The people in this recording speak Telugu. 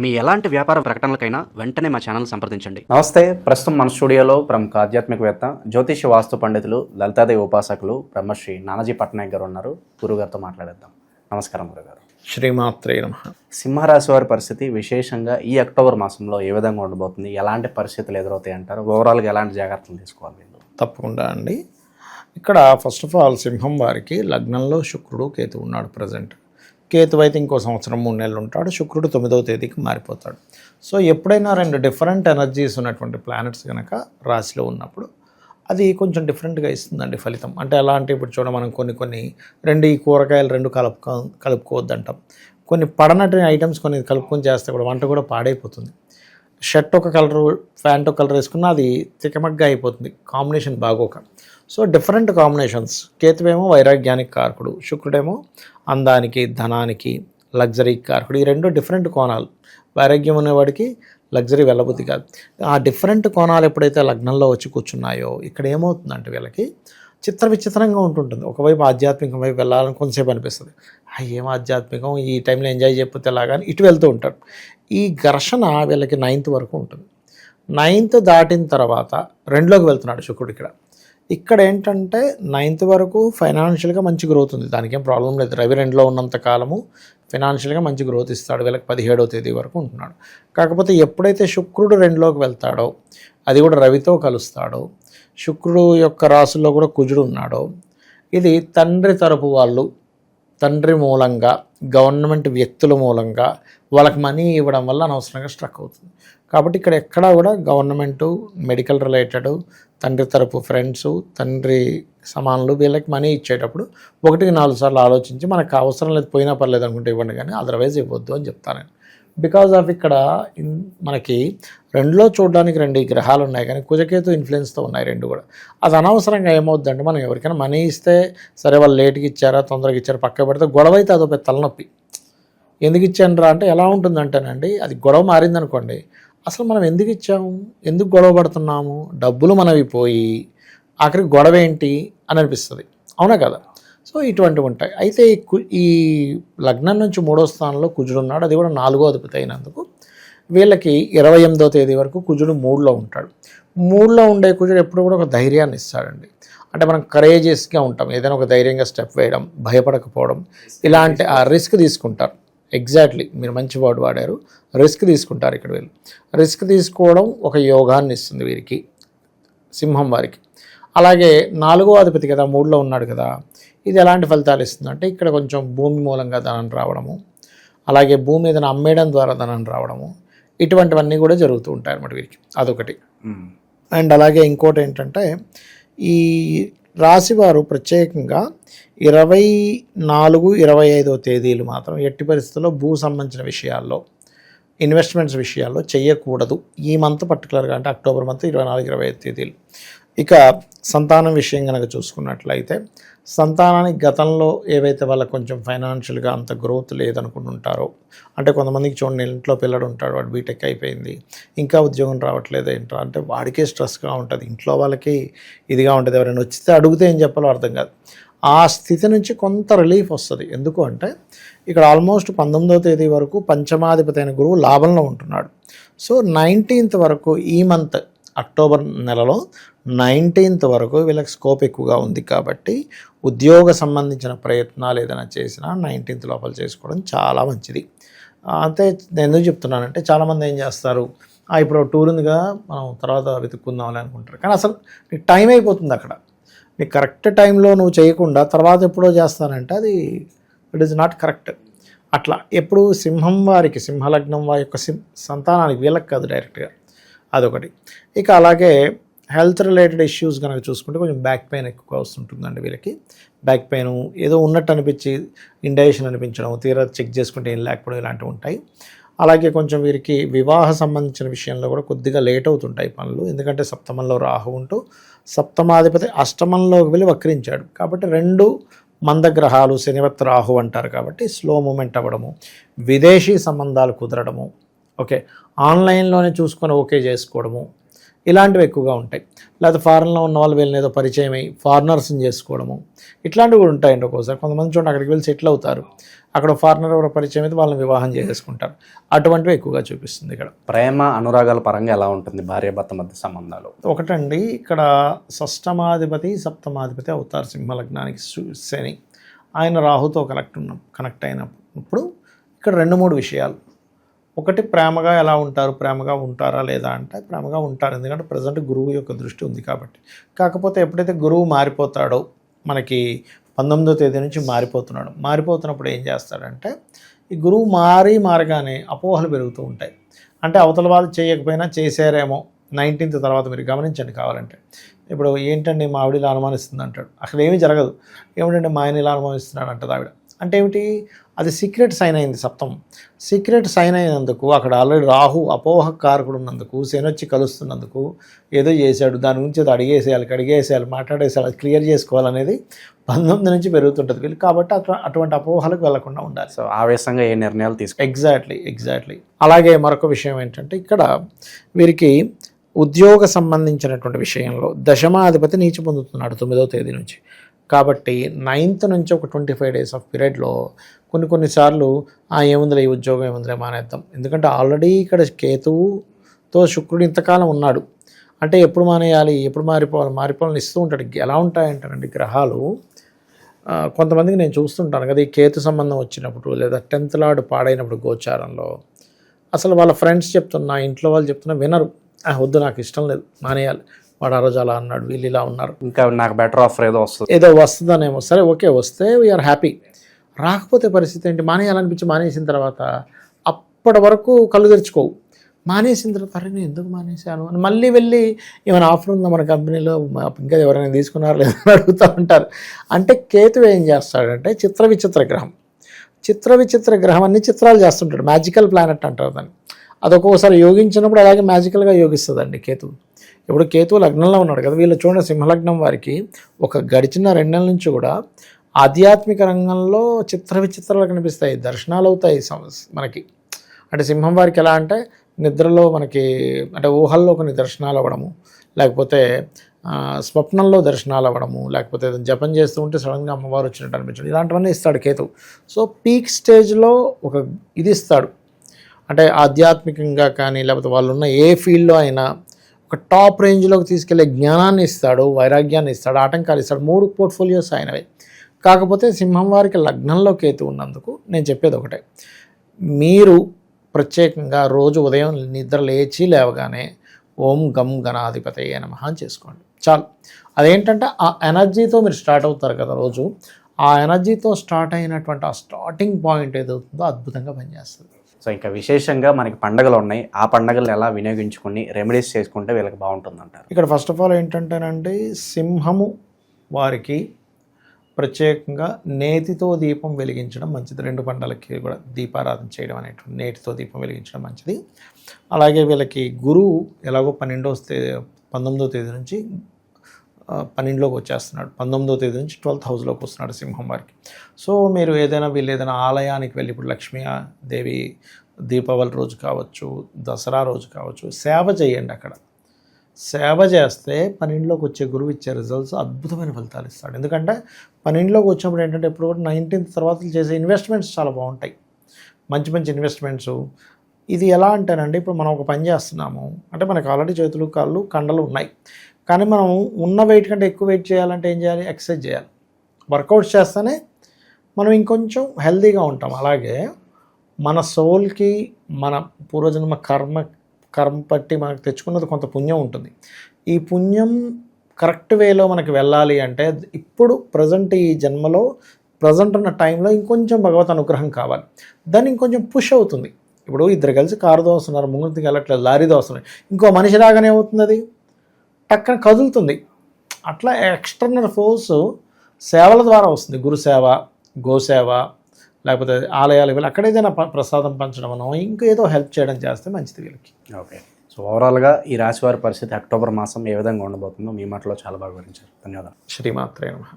మీ ఎలాంటి వ్యాపార ప్రకటనలకైనా వెంటనే మా ఛానల్ సంప్రదించండి. నమస్తే. ప్రస్తుతం మన స్టూడియోలో ప్రముఖ ఆధ్యాత్మికవేత్త, జ్యోతిష వాస్తు పండితులు, లలితాదేవి ఉపాసకులు బ్రహ్మశ్రీ నానాజీ పట్నాయక్ గారు ఉన్నారు. గురుగారితో మాట్లాడేద్దాం. నమస్కారం గురుగారు. శ్రీమాత్రే నమః. సింహరాశి వారి పరిస్థితి విశేషంగా ఈ అక్టోబర్ మాసంలో ఏ విధంగా ఉండబోతుంది? ఎలాంటి పరిస్థితులు ఎదురవుతాయి అంటారు? ఓవరాల్గా ఎలాంటి జాగ్రత్తలు తీసుకోవాలి వీళ్ళు? తప్పకుండా అండి. ఇక్కడ ఫస్ట్ ఆఫ్ ఆల్ సింహం వారికి లగ్నంలో శుక్రుడు కేతు ఉన్నాడు. ప్రజెంట్ కేతు అయితే ఇంకో సంవత్సరం 3 నెలలు ఉంటాడు. శుక్రుడు 9వ తేదీకి మారిపోతాడు. సో ఎప్పుడైనా 2 డిఫరెంట్ ఎనర్జీస్ ఉన్నటువంటి ప్లానెట్స్ కనుక రాశిలో ఉన్నప్పుడు అది కొంచెం డిఫరెంట్గా ఇస్తుందండి ఫలితం. అంటే ఎలా అంటే ఇప్పుడు చూడ మనం కొన్ని ఈ కూరగాయలు 2 కలుపుకోవద్దంటాం. కొన్ని పడనటి ఐటమ్స్ కొన్ని కలుపుకొని చేస్తే కూడా వంట కూడా పాడైపోతుంది. షర్ట్ ఒక కలరు, ప్యాంట్ ఒక కలర్ వేసుకున్నా అది తికమగ్గా అయిపోతుంది, కాంబినేషన్ బాగోక. So different combinations. కేతువేమో వైరాగ్యానికి కారకుడు, శుక్రుడేమో అందానికి, ధనానికి, లగ్జరీ కారకుడు. ఈ 2 డిఫరెంట్ కోణాలు. వైరాగ్యం అనేవాడికి లగ్జరీ వెళ్ళబుద్ధి కాదు. ఆ డిఫరెంట్ కోణాలు ఎప్పుడైతే లగ్నంలో వచ్చి కూర్చున్నాయో ఇక్కడ ఏమవుతుందంటే వీళ్ళకి విచిత్రంగా ఉంటుంటుంది. ఒకవైపు ఆధ్యాత్మికం వైపు వెళ్ళాలని కొంతసేపు అనిపిస్తుంది. ఏం ఆధ్యాత్మికం, ఈ టైంలో ఎంజాయ్ చేయకపోతే ఎలాగాని ఇటు వెళ్తూ ఉంటారు. ఈ ఘర్షణ వీళ్ళకి 9th వరకు ఉంటుంది. 9th దాటిన తర్వాత 2లోకి వెళ్తున్నాడు శుక్రుడు. ఇక్కడ ఏంటంటే 9th వరకు ఫైనాన్షియల్గా మంచి గ్రోత్ ఉంది, దానికేం ప్రాబ్లం లేదు. రవి 2లో ఉన్నంత కాలము ఫైనాన్షియల్గా మంచి గ్రోత్ ఇస్తాడు. వీళ్ళకి 17వ తేదీ వరకు ఉంటున్నాడు. కాకపోతే ఎప్పుడైతే శుక్రుడు 2లోకి వెళ్తాడో, అది కూడా రవితో కలుస్తాడో, శుక్రుడు యొక్క రాశుల్లో కూడా కుజుడు ఉన్నాడో, ఇది తండ్రి తరపు వాళ్ళు, తండ్రి మూలంగా, గవర్నమెంట్ వ్యక్తుల మూలంగా వాళ్ళకి మనీ ఇవ్వడం వల్ల అనవసరంగా స్ట్రక్ అవుతుంది. కాబట్టి ఇక్కడ ఎక్కడా కూడా గవర్నమెంటు, మెడికల్ రిలేటెడ్, తండ్రి తరపు ఫ్రెండ్స్, తండ్రి సమానులు వీళ్ళకి మనీ ఇచ్చేటప్పుడు 1-4 సార్లు ఆలోచించి మనకు అవసరం లేదు, పోయినా పర్లేదు అనుకుంటే ఇవ్వండి, కానీ అదర్వైజ్ ఇవ్వద్దు అని చెప్తాను నేను. బికాజ్ ఆఫ్ ఇక్కడ మనకి 2లో చూడడానికి 2 గ్రహాలు ఉన్నాయి, కానీ కుజకేతు ఇన్ఫ్లుయెన్స్తో ఉన్నాయి 2 కూడా. అది అనవసరంగా ఏమవుద్దంటే, మనం ఎవరికైనా మనీ ఇస్తే సరే వాళ్ళు లేట్గా ఇచ్చారా, తొందరగా ఇచ్చారా పక్క పెడితే గొడవ అయితే అదో పెద్ద తలనొప్పి. ఎందుకు ఇచ్చాను అంటే ఎలా ఉంటుందంటేనండి, అది గొడవ మారిందనుకోండి, అసలు మనం ఎందుకు ఇచ్చాము, ఎందుకు గొడవ పడుతున్నాము, డబ్బులు మనవి పోయి ఆఖరికి గొడవ ఏంటి అని అనిపిస్తుంది. అవునా కదా? సో ఇటువంటివి ఉంటాయి. అయితే ఈ లగ్నం నుంచి 3వ స్థానంలో కుజుడు ఉన్నాడు, అది కూడా 4వ అధిపతి అయినందుకు వీళ్ళకి 28వ తేదీ వరకు కుజుడు 3లో ఉంటాడు. 3లో ఉండే కుజుడు ఎప్పుడు కూడా ఒక ధైర్యాన్ని ఇస్తాడండి. అంటే మనం కరేజియస్గా ఉంటాం, ఏదైనా ఒక ధైర్యంగా స్టెప్ వేయడం, భయపడకపోవడం, ఇలాంటి ఆ రిస్క్ తీసుకుంటారు. ఎగ్జాక్ట్లీ మీరు మంచి వర్డ్ వాడారు, రిస్క్ తీసుకుంటారు. ఇక్కడ వీళ్ళు రిస్క్ తీసుకోవడం ఒక యోగాన్ని ఇస్తుంది వీరికి, సింహం వారికి. అలాగే 4వ అధిపతి కదా, 3లో ఉన్నాడు కదా, ఇది ఎలాంటి ఫలితాలు ఇస్తుందంటే ఇక్కడ కొంచెం భూమి మూలంగా ధనం రావడము, అలాగే భూమి ఏదైనా అమ్మేయడం ద్వారా ధనం రావడము, ఇటువంటివన్నీ కూడా జరుగుతూ ఉంటాయి అన్నమాట వీరికి. అదొకటి. అండ్ అలాగే ఇంకోటి ఏంటంటే, ఈ రాశివారు ప్రత్యేకంగా 24, 25వ తేదీలు మాత్రం ఎట్టి పరిస్థితుల్లో భూ సంబంధించిన విషయాల్లో, ఇన్వెస్ట్మెంట్స్ విషయాల్లో చేయకూడదు. ఈ మంత్ పర్టికులర్గా అంటే అక్టోబర్ మంత్ 24, 25 తేదీలు. ఇక సంతానం విషయం కనుక చూసుకున్నట్లయితే, సంతానానికి గతంలో ఏవైతే వాళ్ళకి కొంచెం ఫైనాన్షియల్గా అంత గ్రోత్ లేదనుకుంటుంటారో, అంటే కొంతమందికి చూడండి, ఇంట్లో పిల్లడు ఉంటాడు, వాడు బీటెక్ అయిపోయింది, ఇంకా ఉద్యోగం రావట్లేదు ఏంటో అంటే వాడికే స్ట్రెస్గా ఉంటుంది, ఇంట్లో వాళ్ళకి ఇదిగా ఉంటుంది. ఎవరైనా వచ్చితే అడిగితే ఏం చెప్పాలో అర్థం కాదు. ఆ స్థితి నుంచి కొంత రిలీఫ్ వస్తుంది. ఎందుకు అంటే ఇక్కడ ఆల్మోస్ట్ 19వ తేదీ వరకు పంచమాధిపతి అయిన గురువు లాభంలో ఉంటున్నాడు. సో 19th వరకు, ఈ మంత్ అక్టోబర్ నెలలో 19th వరకు వీళ్ళకి స్కోప్ ఎక్కువగా ఉంది. కాబట్టి ఉద్యోగ సంబంధించిన ప్రయత్నాలు ఏదైనా చేసినా 19th లోపల చేసుకోవడం చాలా మంచిది. అంతే. నేను ఎందుకు చెప్తున్నానంటే, చాలామంది ఏం చేస్తారు, ఇప్పుడు టూర్ ఉందిగా మనం తర్వాత వెతుక్కుందామని అనుకుంటారు, కానీ అసలు నీకు టైం అయిపోతుంది అక్కడ. నీకు కరెక్ట్ టైంలో నువ్వు చేయకుండా తర్వాత ఎప్పుడో చేస్తానంటే అది ఇట్ ఈస్ నాట్ కరెక్ట్. అట్లా ఎప్పుడు సింహం వారికి, సింహలగ్నం వారి యొక్క సంతానానికి, వీళ్ళకి కాదు డైరెక్ట్గా. అదొకటి. ఇక అలాగే హెల్త్ రిలేటెడ్ ఇష్యూస్ కనుక చూసుకుంటే కొంచెం బ్యాక్ పెయిన్ ఎక్కువ వస్తుంటుందండి వీళ్ళకి. బ్యాక్ పెయిన్ ఏదో ఉన్నట్టు అనిపించి ఇండైజెషన్ అనిపించడం, తీరా చెక్ చేసుకుంటే ఏం లేకపోవడం, ఇలాంటివి ఉంటాయి. అలాగే కొంచెం వీరికి వివాహ సంబంధించిన విషయంలో కూడా కొద్దిగా లేట్ అవుతుంటాయి పనులు. ఎందుకంటే సప్తమంలో రాహు ఉంటూ సప్తమాధిపతి అష్టమంలోకి వెళ్ళి వక్రించాడు. కాబట్టి 2 మందగ్రహాలు, శనివత్ రాహు అంటారు కాబట్టి స్లో మూమెంట్ అవ్వడము, విదేశీ సంబంధాలు కుదరడము, ఓకే, ఆన్లైన్లోనే చూసుకొని ఓకే చేసుకోవడము, ఇలాంటివి ఎక్కువగా ఉంటాయి. లేకపోతే ఫారెన్లో ఉన్న వాళ్ళు వీళ్ళని ఏదో పరిచయం అయ్యి ఫారినర్స్ని చేసుకోవడము, ఇట్లాంటివి కూడా ఉంటాయండి. ఒక్కోసారి కొంతమంది చూడండి అక్కడికి వెళ్ళి సెటిల్ అవుతారు, అక్కడ ఫారినర్ ఎవరో పరిచయం అయితే వాళ్ళని వివాహం చేసేసుకుంటారు. అటువంటివి ఎక్కువగా చూపిస్తుంది ఇక్కడ. ప్రేమ అనురాగాల పరంగా ఎలా ఉంటుంది భార్యాభర్త మధ్య సంబంధాలు? ఒకటండి, ఇక్కడ షష్టమాధిపతి సప్తమాధిపతి అవుతారు సింహలగ్నానికి శని. ఆయన రాహుతో కనెక్ట్ అయినప్పుడు ఇక్కడ 2-3 విషయాలు. ఒకటి, ప్రేమగా ఎలా ఉంటారు, ప్రేమగా ఉంటారా లేదా అంటే ప్రేమగా ఉంటారు, ఎందుకంటే ప్రజెంట్ గురువు యొక్క దృష్టి ఉంది కాబట్టి. కాకపోతే ఎప్పుడైతే గురువు మారిపోతాడో, మనకి 19వ తేదీ నుంచి మారిపోతున్నప్పుడు ఏం చేస్తాడంటే, ఈ గురువు మారగానే అపోహలు పెరుగుతూ ఉంటాయి. అంటే అవతల వాళ్ళు చేయకపోయినా చేశారేమో 19th తర్వాత మీరు గమనించండి కావాలంటే. ఇప్పుడు ఏంటండి మా ఆవిడ ఇలా అనుమానిస్తుంది అంటాడు, అక్కడ ఏమీ జరగదు. ఏమిటంటే మా ఆయన ఇలా అనుమానిస్తున్నాడు అంటది ఆవిడ. అంటే ఏమిటి, అది సీక్రెట్ సైన్ అయింది. సప్తమం సీక్రెట్ సైన్ అయినందుకు, అక్కడ ఆల్రెడీ రాహు అపోహ కారకుడు ఉన్నందుకు, శని వచ్చి కలుస్తున్నందుకు ఏదో చేశాడు, దాని గురించి ఏదో కడిగేసేయాలి, మాట్లాడేసేయాలి, అది క్లియర్ చేసుకోవాలనేది 19 నుంచి పెరుగుతుంటుంది వీళ్ళు. కాబట్టి అటువంటి అపోహలకు వెళ్లకుండా ఉండాలి. సో ఆవేశంగా ఏ నిర్ణయాలు ఎగ్జాక్ట్లీ. అలాగే మరొక విషయం ఏంటంటే, ఇక్కడ వీరికి ఉద్యోగ సంబంధించినటువంటి విషయంలో దశమాధిపతి నీచి పొందుతున్నాడు 9వ తేదీ నుంచి. కాబట్టి 9th నుంచి ఒక 25 డేస్ ఆఫ్ పీరియడ్లో కొన్నిసార్లు ఏముందిలే ఈ ఉద్యోగం, ఏముందిలే మానేద్దాం. ఎందుకంటే ఆల్రెడీ ఇక్కడ కేతువుతో శుక్రుడు ఇంతకాలం ఉన్నాడు. అంటే ఎప్పుడు మానేయాలి, ఎప్పుడు మారిపోవాలని ఇస్తూ ఉంటాడు. ఎలా ఉంటాయంటారండి గ్రహాలు, కొంతమందికి నేను చూస్తుంటాను కదా, ఈ కేతు సంబంధం వచ్చినప్పుడు లేదా 10th లార్డ్ పాడైనప్పుడు గోచారంలో అసలు వాళ్ళ ఫ్రెండ్స్ చెప్తున్నా, ఇంట్లో వాళ్ళు చెప్తున్నా వినరు. వద్దు, నాకు ఇష్టం లేదు, మానేయాలి, వాడు ఆ రోజు అలా అన్నాడు, వీళ్ళు ఇలా ఉన్నారు, ఇంకా నాకు బెటర్ ఆఫర్ ఏదో వస్తుందనేమో. సరే ఓకే, వస్తే వీఆర్ హ్యాపీ. రాకపోతే పరిస్థితి ఏంటి, మానేయాలనిపించి మానేసిన తర్వాత అప్పటి వరకు కళ్ళు తెరుచుకోవు. మానేసిన తర్వాత అరే నేను ఎందుకు మానేశాను అని మళ్ళీ వెళ్ళి ఏమైనా ఆఫర్ ఉందా మన కంపెనీలో, ఇంకా ఎవరైనా తీసుకున్నారా లేదని అడుగుతూ ఉంటారు. అంటే కేతు ఏం చేస్తాడంటే చిత్ర విచిత్ర గ్రహం అన్ని చిత్రాలు చేస్తుంటాడు. మ్యాజికల్ ప్లానెట్ అంటారు దాన్ని. అదొక్కోసారి యోగించినప్పుడు అలాగే మ్యాజికల్గా యోగిస్తుందండి కేతు. ఇప్పుడు కేతువు లగ్నంలో ఉన్నాడు కదా, వీళ్ళు చూడండి సింహలగ్నం వారికి ఒక గడిచిన 2 నెలల నుంచి కూడా ఆధ్యాత్మిక రంగంలో విచిత్రాలు కనిపిస్తాయి, దర్శనాలు అవుతాయి మనకి. అంటే సింహం వారికి ఎలా అంటే నిద్రలో మనకి, అంటే ఊహల్లో కొన్ని దర్శనాలు అవ్వడము, లేకపోతే స్వప్నంలో దర్శనాలు అవ్వడము, లేకపోతే జపం చేస్తూ ఉంటే సడన్గా అమ్మవారు వచ్చినట్టు అనిపించడం, ఇలాంటివన్నీ ఇస్తాడు కేతువు. సో పీక్ స్టేజ్లో ఒక ఇది ఇస్తాడు, అంటే ఆధ్యాత్మికంగా కానీ లేకపోతే వాళ్ళు ఉన్న ఏ ఫీల్డ్లో అయినా ఒక టాప్ రేంజ్లోకి తీసుకెళ్లే జ్ఞానాన్ని ఇస్తాడు, వైరాగ్యాన్ని ఇస్తాడు, ఆటంకాలు ఇస్తాడు. 3 పోర్ట్ఫోలియోస్ ఆయనవే. కాకపోతే సింహం వారికి లగ్నంలో కేతు ఉన్నందుకు నేను చెప్పేది ఒకటే, మీరు ప్రత్యేకంగా రోజు ఉదయం నిద్ర లేవగానే ఓం గం గణాధిపతయే నమః అని చేసుకోండి చాలు. అదేంటంటే ఆ ఎనర్జీతో మీరు స్టార్ట్ అవుతారు కదా రోజు, ఆ ఎనర్జీతో స్టార్ట్ అయినటువంటి ఆ స్టార్టింగ్ పాయింట్ ఏదవుతుందో అద్భుతంగా పనిచేస్తుంది. సో ఇంకా విశేషంగా మనకి పండుగలు ఉన్నాయి, ఆ పండుగలను ఎలా వినియోగించుకుని రెమెడీస్ చేసుకుంటే వీళ్ళకి బాగుంటుంది అంటారు? ఇక్కడ ఫస్ట్ ఆఫ్ ఆల్ ఏంటంటేనండి, సింహము వారికి ప్రత్యేకంగా నేతితో దీపం వెలిగించడం మంచిది. 2 పండుగలకి కూడా దీపారాధన చేయడం అనేటువంటి నేతితో దీపం వెలిగించడం మంచిది. అలాగే వీళ్ళకి గురువు ఎలాగో 19వ తేదీ నుంచి 12లోకి వచ్చేస్తున్నాడు, 19వ తేదీ నుంచి 12th హౌస్లోకి వస్తున్నాడు సింహం వారికి. సో మీరు వీళ్ళు ఏదైనా ఆలయానికి వెళ్ళి, ఇప్పుడు లక్ష్మీదేవి దీపావళి రోజు కావచ్చు, దసరా రోజు కావచ్చు, సేవ చేయండి. అక్కడ సేవ చేస్తే 12లోకి వచ్చే గురువు ఇచ్చే రిజల్ట్స్ అద్భుతమైన ఫలితాలు ఇస్తాడు. ఎందుకంటే 12లోకి వచ్చినప్పుడు ఏంటంటే ఇప్పుడు కూడా 19th తర్వాత చేసే ఇన్వెస్ట్మెంట్స్ చాలా బాగుంటాయి, మంచి ఇన్వెస్ట్మెంట్స్. ఇది ఎలా అంటేనండి, ఇప్పుడు మనం ఒక పని చేస్తున్నాము అంటే మనకు ఆల్రెడీ చేతులు కాళ్ళు కండలు ఉన్నాయి, కానీ మనం ఉన్న వెయిట్ కంటే ఎక్కువ వెయిట్ చేయాలంటే ఏం చేయాలి, ఎక్సర్సైజ్ చేయాలి. వర్కౌట్స్ చేస్తేనే మనం ఇంకొంచెం హెల్తీగా ఉంటాం. అలాగే మన సోల్కి మన పూర్వజన్మ కర్మ పట్టి మనకు తెచ్చుకున్నది కొంత పుణ్యం ఉంటుంది. ఈ పుణ్యం కరెక్ట్ వేలో మనకి వెళ్ళాలి అంటే ఇప్పుడు ప్రజెంట్ ఈ జన్మలో ప్రజెంట్ ఉన్న టైంలో ఇంకొంచెం భగవత్ అనుగ్రహం కావాలి. దాన్ని ఇంకొంచెం పుష్ అవుతుంది. ఇప్పుడు 2 కలిసి కారు దోస్తున్నారు, ముందుకు వెళ్ళట్లేదు, లారీ దోస్తున్నారు, ఇంకో మనిషి రాగానే అవుతుంది, అది టక్కన కదులుతుంది. అట్లా ఎక్స్టర్నల్ ఫోర్స్ సేవల ద్వారా వస్తుంది. గురుసేవ, గోసేవ, లేకపోతే ఆలయాలు వెళ్ళి అక్కడ ఏదైనా ప్రసాదం పంచడం అనో ఇంకా ఏదో హెల్ప్ చేయడం చేస్తే మంచిది వీళ్ళకి. ఓకే. సో ఓవరాల్గా ఈ రాశివారి పరిస్థితి అక్టోబర్ మాసం ఏ విధంగా ఉండబోతుందో మీ మాటలో చాలా బాగా వివరించారు. ధన్యవాదాలు. శ్రీమాత్రే నమః.